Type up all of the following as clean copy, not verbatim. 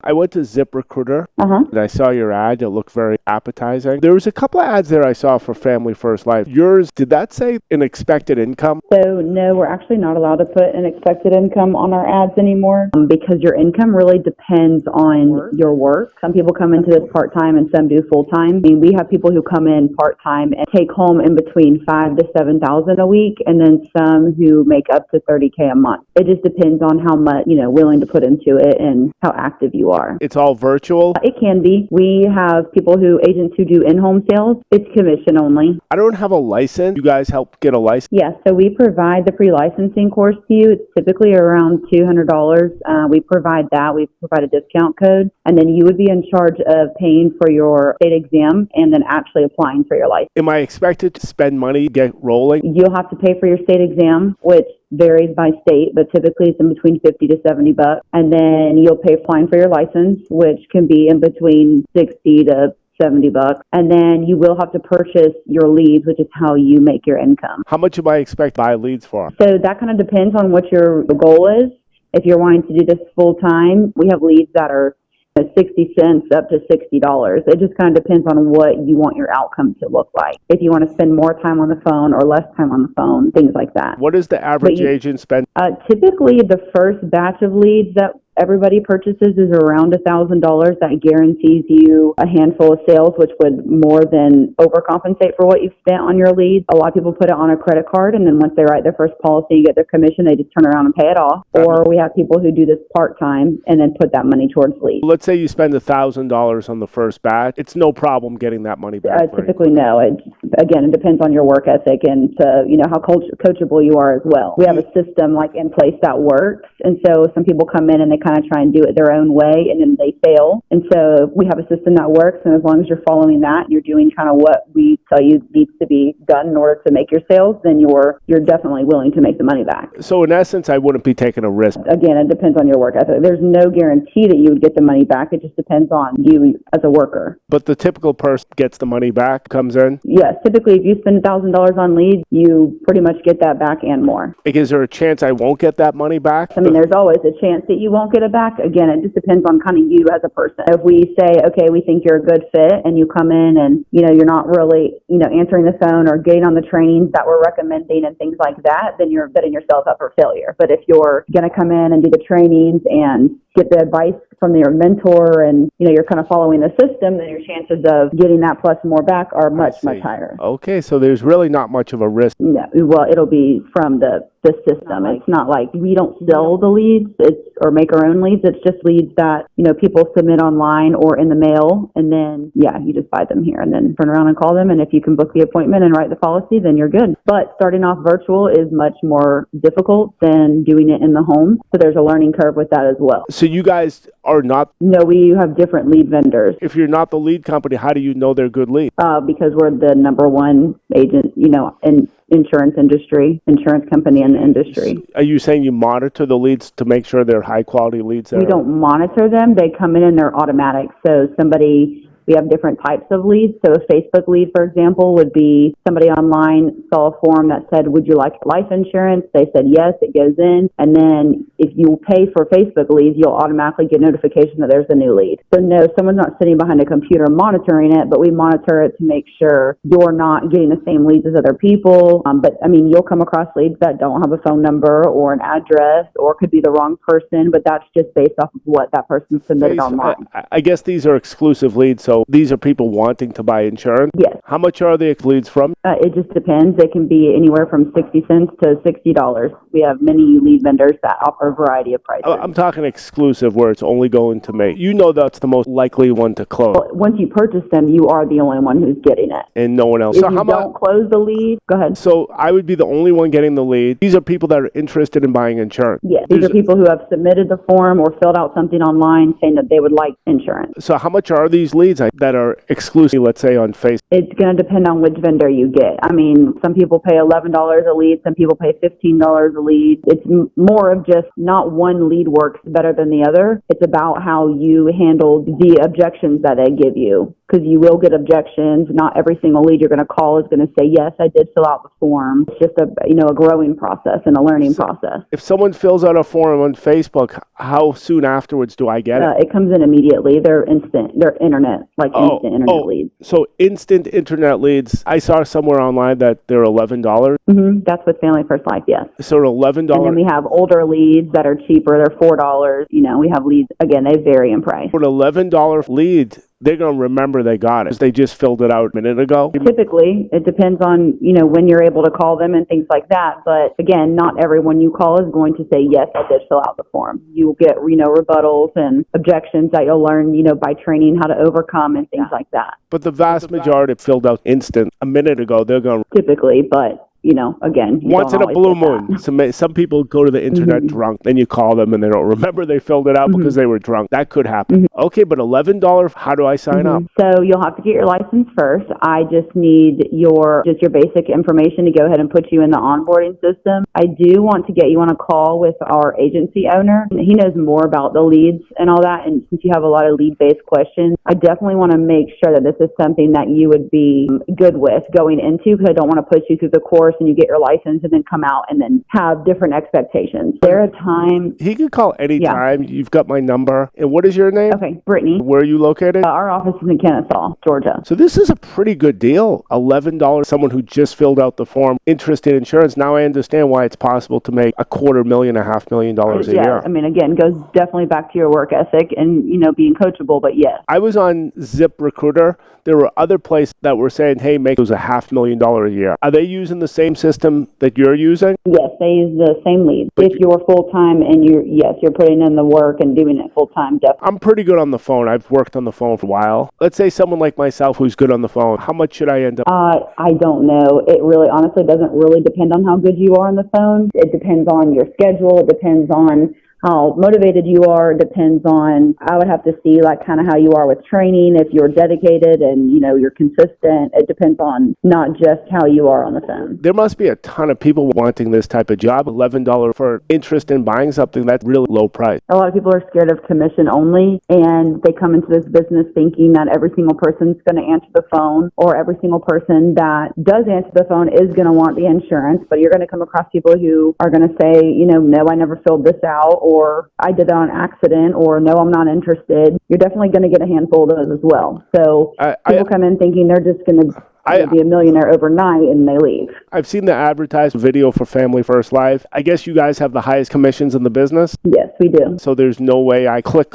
I went to ZipRecruiter Uh-huh. and I saw your ad. It looked very appetizing. There was a couple of ads there I saw for Family First Life. Yours, did that say an expected income? So no, we're actually not allowed to put an expected income on our ads anymore because your income really depends on your work. Some people come into this part-time and some do full-time. I mean, we have people who come in part-time and take home in between $5,000 to $7,000 a week, and then some who make up to $30,000 a month. It just depends on how much, willing to put into it and how active you are. It's all virtual? It can be. We have agents who do in-home sales. It's commission only. I don't have a license. You guys help get a license? Yes, so we provide the pre-licensing course to you. It's typically around $200. We provide that. We provide a discount code, and then you would be in charge of paying for your state exam and then actually applying for your license. Am I expected to spend money to get rolling? You'll have to pay for your state exam, which varies by state, but typically it's in between $50 to $70. And then you'll pay applying for your license, which can be in between $60 to $70. And then you will have to purchase your leads, which is how you make your income. How much am I expected to buy leads for? So that kind of depends on what your goal is. If you're wanting to do this full time, we have leads that are 60 cents up to $60. It just kind of depends on what you want your outcome to look like. If you want to spend more time on the phone or less time on the phone, things like that. What does the average agent spend? Typically, the first batch of leads that everybody purchases is around $1,000. That guarantees you a handful of sales, which would more than overcompensate for what you've spent on your leads. A lot of people put it on a credit card, and then once they write their first policy and get their commission, they just turn around and pay it off. Or we have people who do this part-time and then put that money towards leads. Let's say you spend $1,000 on the first batch. It's no problem getting that money back. Typically, no. It depends on your work ethic and how coachable you are as well. We have a system in place that works, and so some people come in and they kind of try and do it their own way, and then they fail. And so we have a system that works, and as long as you're following that, and you're doing kind of what we tell you needs to be done in order to make your sales, then you're definitely willing to make the money back. So in essence, I wouldn't be taking a risk. Again, it depends on your work ethic. There's no guarantee that you would get the money back. It just depends on you as a worker. But the typical person gets the money back, comes in? Yes. Typically, if you spend $1,000 on leads, you pretty much get that back and more. Is there a chance I won't get that money back? I mean, there's always a chance that you won't get it back. Again, it just depends on kind of you as a person. If we say, okay, we think you're a good fit, and you come in and, you're not really, answering the phone or getting on the trainings that we're recommending and things like that, then you're setting yourself up for failure. But if you're going to come in and do the trainings and get the advice from your mentor and, you're kind of following the system, then your chances of getting that plus more back are much higher. Okay, so there's really not much of a risk. No, well, it'll be from the system. It's not like we don't sell the leads or make our own leads. It's just leads that, people submit online or in the mail. And then, you just buy them here and then turn around and call them. And if you can book the appointment and write the policy, then you're good. But starting off virtual is much more difficult than doing it in the home. So there's a learning curve with that as well. So you guys are not? No, we have different lead vendors. If you're not the lead company, how do you know they're good leads? Because we're the number one agent, in insurance company in the industry. Are you saying you monitor the leads to make sure they're high quality leads? We don't monitor them. They come in and they're automatic. So we have different types of leads. So a Facebook lead, for example, would be somebody online saw a form that said, would you like life insurance? They said yes, it goes in. And then if you pay for Facebook leads, you'll automatically get notification that there's a new lead. So no, someone's not sitting behind a computer monitoring it, but we monitor it to make sure you're not getting the same leads as other people. But you'll come across leads that don't have a phone number or an address or could be the wrong person, but that's just based off of what that person submitted online. I guess these are exclusive leads, so these are people wanting to buy insurance? Yes. How much are the leads from? It just depends. It can be anywhere from 60 cents to $60. We have many lead vendors that offer a variety of prices. I'm talking exclusive where it's only going to me. That's the most likely one to close. Well, once you purchase them, you are the only one who's getting it. And no one else. If you don't close the lead, go ahead. So I would be the only one getting the lead. These are people that are interested in buying insurance. Yes, these are people who have submitted the form or filled out something online saying that they would like insurance. So how much are these leads that are exclusive, let's say, on Facebook? It's going to depend on which vendor you get. Some people pay $11 a lead. Some people pay $15 a lead. It's more of just not one lead works better than the other. It's about how you handle the objections that they give you. because you will get objections. Not every single lead you're going to call is going to say, yes, I did fill out the form. It's just a growing process and a learning process. If someone fills out a form on Facebook, how soon afterwards do I get it? It comes in immediately. They're instant. They're instant internet leads. So instant internet leads. I saw somewhere online that they're $11. That's with Family First Life, yes. So $11. And then we have older leads that are cheaper. They're $4. We have leads, again, they vary in price. For an $11 lead, they're going to remember they got it. They just filled it out a minute ago. Typically, it depends on, when you're able to call them and things like that. But again, not everyone you call is going to say, yes, I did fill out the form. You will get, rebuttals and objections that you'll learn, by training how to overcome and things like that. But the vast majority filled out instant a minute ago. They're going to... Typically, but... again, once in a blue moon. Some people go to the internet drunk, then you call them and they don't remember they filled it out because they were drunk. That could happen. Okay, but $11, how do I sign up? So you'll have to get your license first. I just need your basic information to go ahead and put you in the onboarding system. I do want to get you on a call with our agency owner. He knows more about the leads and all that, and since you have a lot of lead-based questions, I definitely want to make sure that this is something that you would be good with going into, because I don't want to put you through the course and you get your license and then come out and then have different expectations. There are times... He can call anytime. Yeah. You've got my number. And what is your name? Okay, Brittany. Where are you located? Our office is in Kennesaw, Georgia. So this is a pretty good deal. $11, someone who just filled out the form, interested in insurance. Now I understand why it's possible to make $250,000, $500,000 a year. I mean, again, goes definitely back to your work ethic and, being coachable, but yes. I was on ZipRecruiter. There were other places that were saying, hey, make those $500,000 a year. Are they using the same system that you're using? Yes, they use the same lead. But if you're full-time and you're putting in the work and doing it full-time, definitely. I'm pretty good on the phone. I've worked on the phone for a while. Let's say someone like myself who's good on the phone. How much should I end up? I don't know. It really, honestly, doesn't really depend on how good you are on the phone. It depends on your schedule. It depends on how motivated you are. It depends on, I would have to see kind of how you are with training, if you're dedicated and, you're consistent. It depends on not just how you are on the phone. There must be a ton of people wanting this type of job. $11 for interest in buying something, that's really low price. A lot of people are scared of commission only, and they come into this business thinking that every single person's going to answer the phone, or every single person that does answer the phone is going to want the insurance. But you're going to come across people who are going to say, no, I never filled this out, or I did it on accident, or no, I'm not interested. You're definitely going to get a handful of those as well. So people come in thinking they're just going to be a millionaire overnight and they leave. I've seen the advertised video for Family First Life. I guess you guys have the highest commissions in the business? Yes, we do. So there's no way I click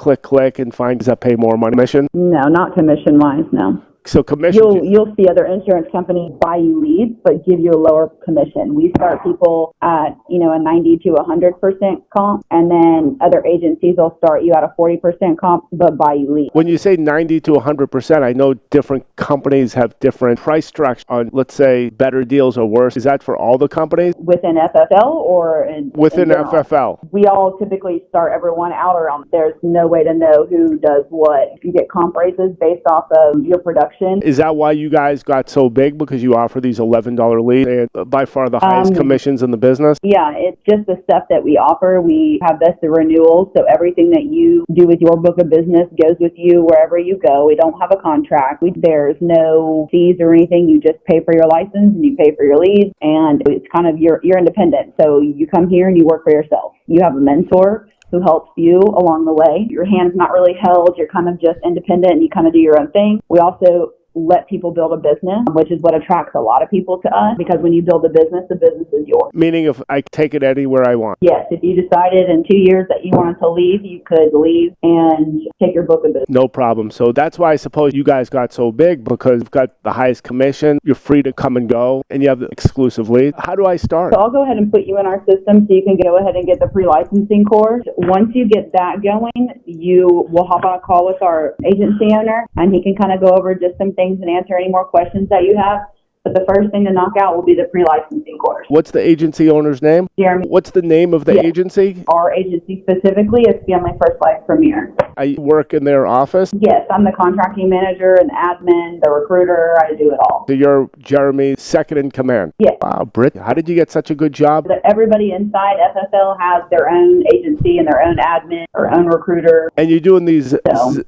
and find that pay more money commission? No, not commission-wise, no. So commission. You'll see other insurance companies buy you leads, but give you a lower commission. We start people at a 90 to 100% comp, and then other agencies will start you at a 40% comp, but buy you leads. When you say 90 to 100%, I know different companies have different price structures on, let's say, better deals or worse. Is that for all the companies? Within FFL or within FFL? We all typically start everyone out around. There's no way to know who does what. You get comp raises based off of your production. Is that why you guys got so big? Because you offer these $11 leads and by far the highest commissions in the business? Yeah, it's just the stuff that we offer. We have vested renewals, so everything that you do with your book of business goes with you wherever you go. We don't have a contract. There's no fees or anything. You just pay for your license and you pay for your leads, and it's kind of you're independent. So you come here and you work for yourself. You have a mentor who helps you along the way. Your hand's not really held. You're kind of just independent and you kind of do your own thing. We also let people build a business, which is what attracts a lot of people to us, because when you build a business, the business is yours. Meaning if I take it anywhere I want? Yes. If you decided in 2 years that you wanted to leave, you could leave and take your book of business. No problem. So that's why I suppose you guys got so big, because you've got the highest commission, you're free to come and go, and you have the exclusive lead. How do I start? So I'll go ahead and put you in our system so you can go ahead and get the pre-licensing course. Once you get that going, you will hop on a call with our agency owner, and he can kind of go over just some things and answer any more questions that you have. But the first thing to knock out will be the pre-licensing course. What's the agency owner's name? Jeremy. What's the name of the Yes. agency? Our agency specifically is Family First Life Premier. I work in their office. Yes, I'm the contracting manager and admin, the recruiter. I do it all. So you're Jeremy's second in command? Yes. Wow, Britt, how did you get such a good job? Everybody inside FFL has their own agency and their own admin, or own recruiter. And you're doing these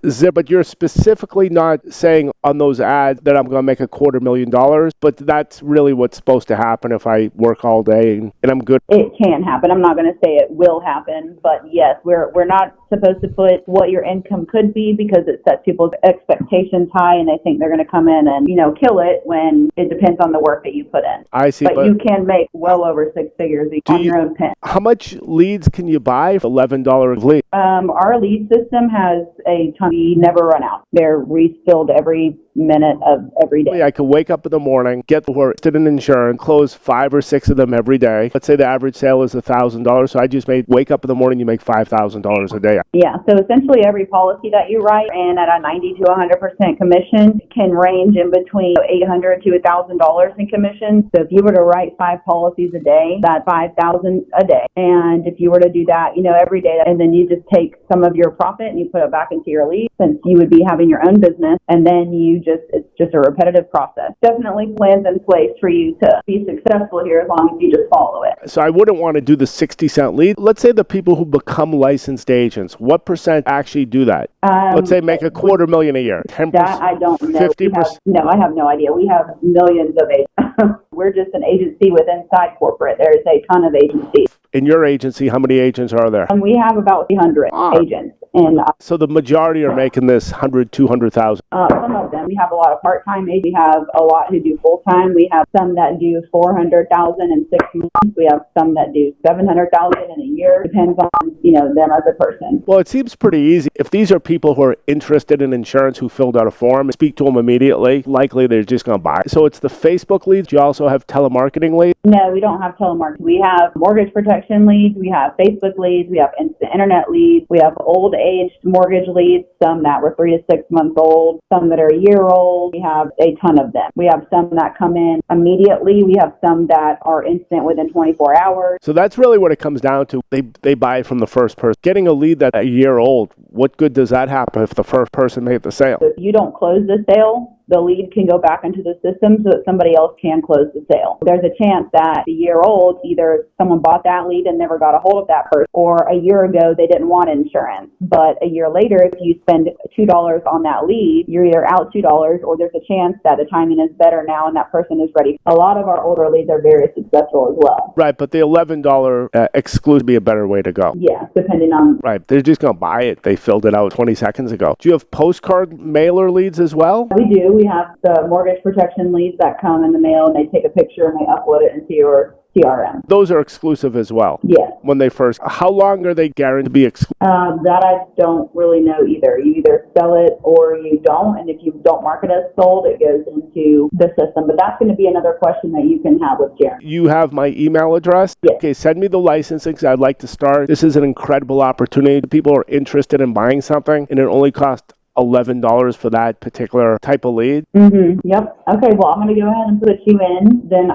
zip, but you're specifically not saying on those ads that I'm going to make $250,000, but that's really what's supposed to happen if I work all day and I'm good. It can happen. I'm not going to say it will happen, but yes, we're not supposed to put what your income could be because it sets people's expectations high and they think they're going to come in and, kill it when it depends on the work that you put in. I see. But you can make well over six figures on your own pen. How much leads can you buy for $11 lead? Our lead system has a ton. We never run out. They're refilled every minute of every day. I could wake up in the morning, get who are interested in insurance, close 5 or 6 of them every day. Let's say the average sale is $1,000, so I just wake up in the morning, you make $5,000 a day. Yeah, so essentially every policy that you write, and at a 90 to 100% commission, can range in between $800 to $1,000 in commission. So if you were to write 5 policies a day, that's $5,000 a day. And if you were to do that, every day, and then you just take some of your profit and you put it back into your lead, since you would be having your own business, and then it's just a repetitive process. Definitely plans in place for you to be successful here as long as you just follow it. So I wouldn't want to do the 60-cent lead. Let's say the people who become licensed agents, what percent actually do that? Let's say make $250,000 a year. 10%? That I don't know. 50%? No, I have no idea. We have millions of agents. We're just an agency with inside corporate. There's a ton of agencies. In your agency, how many agents are there? We have about 300 agents. And so the majority are making this 100, 200,000. Some of them. We have a lot of part-time agents. We have a lot who do full-time. We have some that do 400,000 in 6 months. We have some that do 700,000 in a year. Depends on them as a person. Well, it seems pretty easy. If these are people who are interested in insurance who filled out a form, speak to them immediately. Likely they're just going to buy. So it's the Facebook leads. You also have telemarketing leads? No, we don't have telemarketing. We have mortgage protection leads. We have Facebook leads. We have instant internet leads. We have old aged mortgage leads, some that were 3 to 6 months old, some that are a year old. We have a ton of them. We have some that come in immediately. We have some that are instant within 24 hours. So that's really what it comes down to. They buy from the first person. Getting a lead that's a year old, what good does that happen if the first person made the sale? If you don't close the sale, the lead can go back into the system so that somebody else can close the sale. There's a chance that a year old, either someone bought that lead and never got a hold of that person, or a year ago they didn't want insurance. But a year later, if you spend $2 on that lead, you're either out $2 or there's a chance that the timing is better now and that person is ready. A lot of our older leads are very successful as well. Right, but the $11 exclude be a better way to go. Yeah, depending on... Right, they're just going to buy it. They filled it out 20 seconds ago. Do you have postcard mailer leads as well? We do. We have the mortgage protection leads that come in the mail and they take a picture and they upload it into your CRM. Those are exclusive as well? Yes. When they first, how long are they guaranteed to be exclusive? That I don't really know either. You either sell it or you don't, and if you don't mark it as sold, it goes into the system. But that's going to be another question that you can have with Jeremy. You have my email address? Yes. Okay, send me the licensing because I'd like to start. This is an incredible opportunity. People are interested in buying something, and it only costs $11 for that particular type of lead. Mm-hmm. Yep. Okay, well, I'm going to go ahead and put you in. Then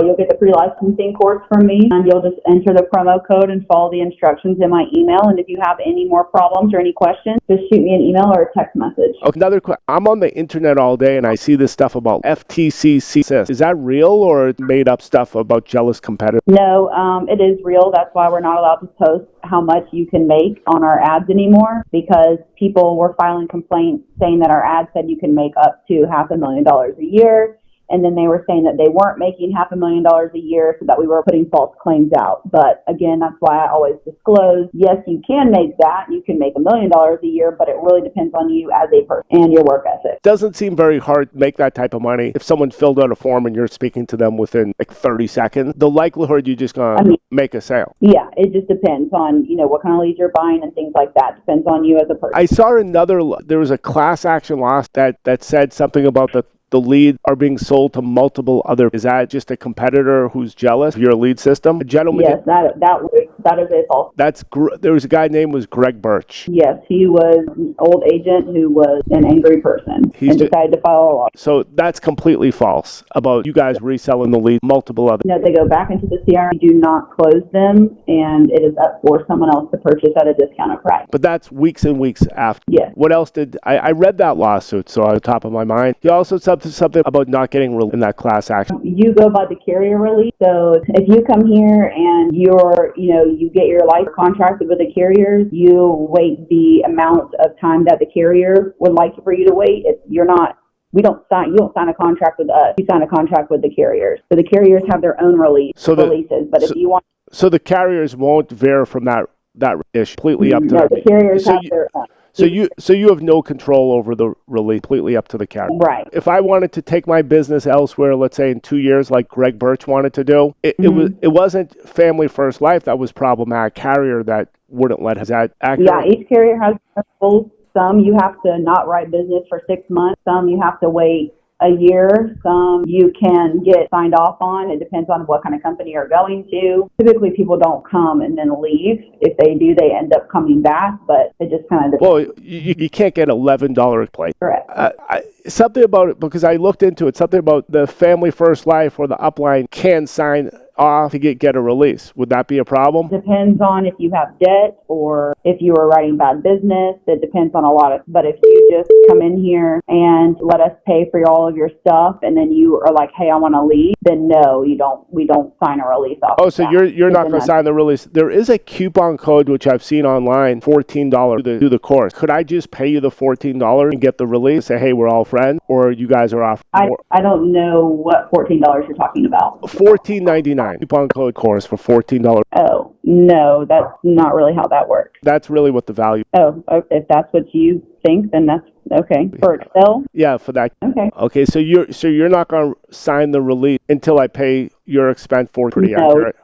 you'll get the pre-licensing course from me, and you'll just enter the promo code and follow the instructions in my email. And if you have any more problems or any questions, just shoot me an email or a text message. Okay, another question. I'm on the internet all day, and I see this stuff about FTC. Is that real or made up stuff about jealous competitors? No, it is real. That's why we're not allowed to post how much you can make on our ads anymore, because people were filing complaints saying that our ads said you can make up to $500,000 a year. And then they were saying that they weren't making $500,000 a year, so that we were putting false claims out. But again, that's why I always disclose, yes, you can make that. You can make $1 million a year, but it really depends on you as a person and your work ethic. Doesn't seem very hard to make that type of money. If someone filled out a form and you're speaking to them within like 30 seconds, the likelihood you're just going to make a sale. Yeah, it just depends on, what kind of leads you're buying and things like that. Depends on you as a person. I saw there was a class action loss that said something about the the lead are being sold to multiple other. Is that just a competitor who's jealous of your lead system? A gentleman. Yes, that is a false. There was a guy named was Greg Birch. Yes, he was an old agent who was an angry person and decided to file a lawsuit. So that's completely false about you guys reselling the lead multiple other. No, they go back into the CRM, do not close them, and it is up for someone else to purchase at a discounted price. But that's weeks and weeks after. Yes. What else did I read that lawsuit? So on the top of my mind, you also said something about not getting in that class action. You go by the carrier release. So if you come here and you get your life contracted with the carriers, you wait the amount of time that the carrier would like for you to wait. You don't sign a contract with us. You sign a contract with the carriers. So the carriers have their own releases. But if you want, so the carriers won't veer from that issue completely up to no, the carriers have their own. So you have no control over the release, completely up to the carrier. Right. If I wanted to take my business elsewhere, let's say in 2 years, like Greg Birch wanted to do, it wasn't Family First Life that was problematic. Carrier that wouldn't let. Is that accurate? Yeah, each carrier has their rules. Some you have to not write business for 6 months. Some you have to wait a year. Some you can get signed off on. It depends on what kind of company you're going to. Typically, people don't come and then leave. If they do, they end up coming back, but it just kind of depends. Well, you can't get $11 play. Correct. Something about it, because I looked into it, something about the Family First Life or the upline can sign off to get a release. Would that be a problem? Depends on if you have debt or if you are writing bad business. It depends on a lot of, but if you just come in here and let us pay for all of your stuff and then you are like, hey, I want to leave, then no, we don't sign a release off. Oh, so you're not going to sign the release. There is a coupon code which I've seen online, $14 to do the course. Could I just pay you the $14 and get the release? Say, hey, we're all friends, or you guys are off? I don't know what $14 you're talking about. $14.99 coupon code course for $14. Oh, no, that's not really how that works. That's really what the value. Oh, if that's what you think, then that's okay. For Excel? Yeah, for that. Okay. Okay, so you're not going to sign the release until I pay your expense for pretty accurate.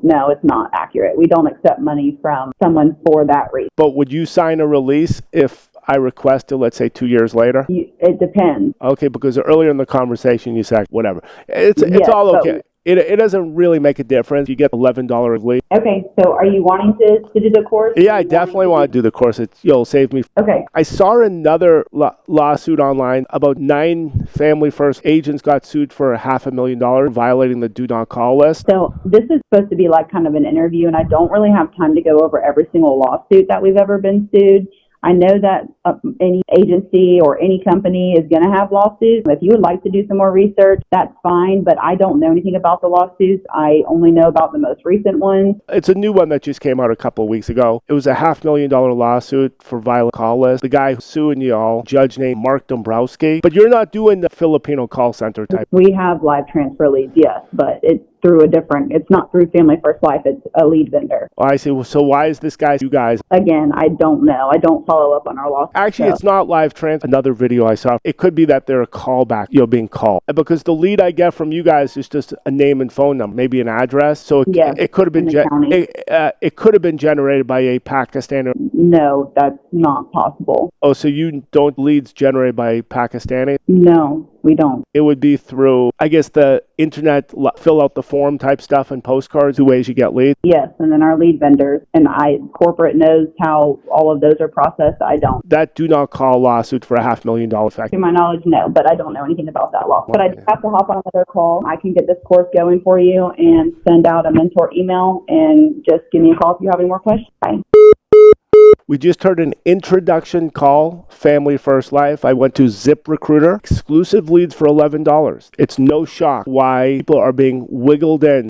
No, it's not accurate. We don't accept money from someone for that reason. But would you sign a release if I requested, let's say, 2 years later? It depends. Okay, because earlier in the conversation you said whatever. It's all okay. It doesn't really make a difference. You get $11 lead. Okay, so are you wanting to do the course? Yeah, I definitely want to do the course. You'll save me. Okay. I saw another lawsuit online about 9 Family First agents got sued for $500,000 violating the do not call list. So this is supposed to be like kind of an interview, and I don't really have time to go over every single lawsuit that we've ever been sued. I know that any agency or any company is going to have lawsuits. If you would like to do some more research, that's fine, but I don't know anything about the lawsuits. I only know about the most recent ones. It's a new one that just came out a couple of weeks ago. It was a $500,000 lawsuit for violent call list. The guy suing y'all, judge named Mark Dombrowski. But you're not doing the Filipino call center type. We have live transfer leads, yes, but it's not through Family First Life, it's a lead vendor. Oh, I see. So why is this guy, you guys? Again, I don't know. I don't follow up on our lawsuits. Actually, it's not live transfer. Another video I saw, it could be that they're a callback, being called. Because the lead I get from you guys is just a name and phone number, maybe an address. So it could have been it could have been generated by a Pakistani. No, that's not possible. Oh, so you don't leads generated by a Pakistani? No, we don't. It would be through, I guess, the internet, fill out the form type stuff and postcards, 2 ways you get leads? Yes, and then our lead vendors, and corporate knows how all of those are processed. I don't. That do not call lawsuit for a $500,000 effect. To my knowledge, no, but I don't know anything about that law. But I do have to hop on another call. I can get this course going for you and send out a mentor email, and just give me a call if you have any more questions. Bye. We just heard an introduction call, Family First Life. I went to ZipRecruiter, exclusive leads for $11. It's no shock why people are being wiggled in